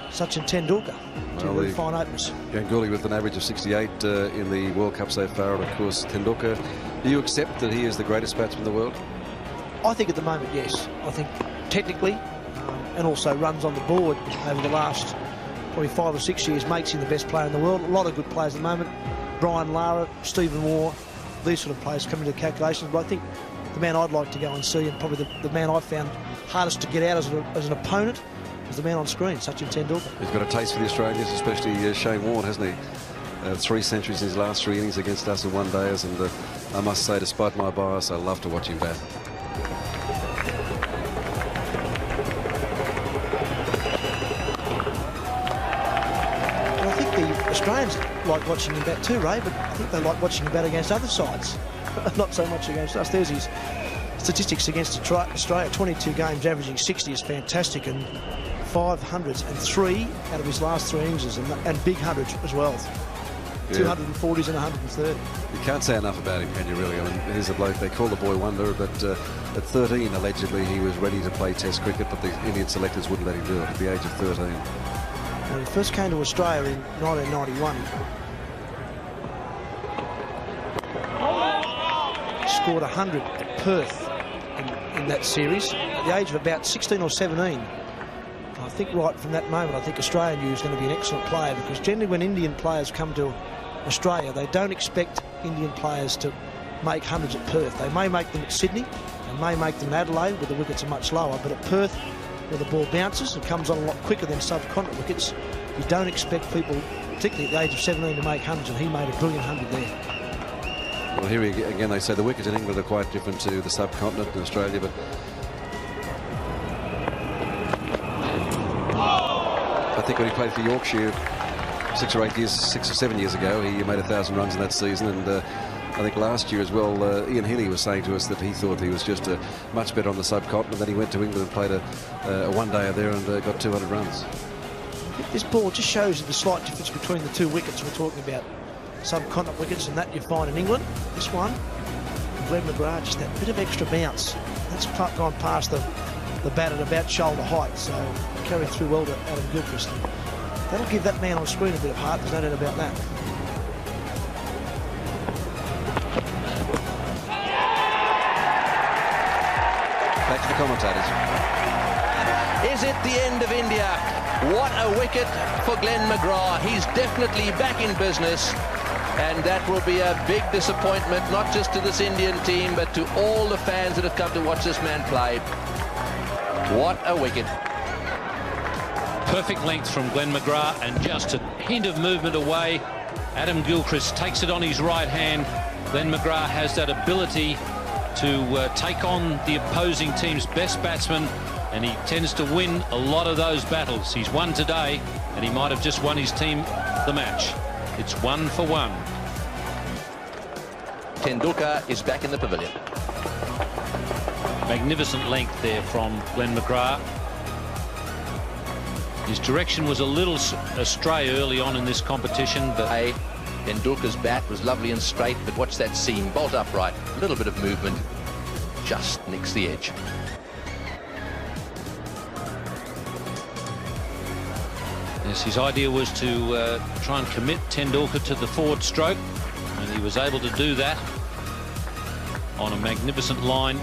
Sachin Tendulkar. Two very fine openers. Ganguly with an average of 68 in the World Cup so far, and of course Tendulkar. Do you accept that he is the greatest batsman in the world? I think at the moment, yes. I think technically, and also runs on the board over the last probably 5 or 6 years makes him the best player in the world. A lot of good players at the moment. Brian Lara, Stephen Waugh, these sort of players come into the calculations. But I think the man I'd like to go and see, and probably the man I found hardest to get out as an opponent, is the man on screen, Sachin Tendulkar. He's got a taste for the Australians, especially Shane Warne, hasn't he? 3 centuries in his last 3 innings against us in one days, and I must say, despite my bias, I love to watch him bat. Well, I think the Australians like watching him bat too, Ray, but I think they like watching him bat against other sides, not so much against us. There's his statistics against Australia: 22 games, averaging 60 is fantastic, and 500s and 3 out of his last 3 innings, and big hundreds as well. Yeah. 240s and 130. You can't say enough about him, can you really? I mean, here's a bloke, they call the boy wonder, but at 13, allegedly, he was ready to play Test cricket, but the Indian selectors wouldn't let him do it at the age of 13. When he first came to Australia in 1991, he scored 100 at Perth in that series at the age of about 16 or 17. I think right from that moment, I think Australia knew he was going to be an excellent player, because generally when Indian players come to Australia, they don't expect Indian players to make hundreds at Perth. They may make them at Sydney, they may make them at Adelaide, where the wickets are much lower, but at Perth, where the ball bounces and comes on a lot quicker than subcontinent wickets, you don't expect people, particularly at the age of 17, to make hundreds, and he made a brilliant 100 there. Well, here again, they say the wickets in England are quite different to the subcontinent in Australia, but I think when he played for Yorkshire 6 or 7 years ago, he made 1,000 runs in that season, and I think last year as well, Ian Healy was saying to us that he thought he was just much better on the subcontinent. Then he went to England and played a one-dayer there and got 200 runs. I think this ball just shows you the slight difference between the 2 wickets we're talking about. Subcontinent wickets and that you find in England. This one, Glenn McGrath, just that bit of extra bounce. That's gone past the bat at about shoulder height, so carried through well to Adam Gilchrist. That'll give that man on screen a bit of heart, there's no doubt about that. Back to the commentators. Is it the end of India? What a wicket for Glenn McGrath. He's definitely back in business, and that will be a big disappointment, not just to this Indian team, but to all the fans that have come to watch this man play. What a wicket. Perfect length from Glenn McGrath, and just a hint of movement away. Adam Gilchrist takes it on his right hand. Glenn McGrath has that ability to take on the opposing team's best batsman, and he tends to win a lot of those battles. He's won today, and he might have just won his team the match. It's 1 for 1. Tendulkar is back in the pavilion. Magnificent length there from Glenn McGrath. His direction was a little astray early on in this competition, but Tendulkar's bat was lovely and straight, but watch that seam, bolt upright, a little bit of movement, just nicks the edge. Yes, his idea was to try and commit Tendulkar to the forward stroke, and he was able to do that on a magnificent line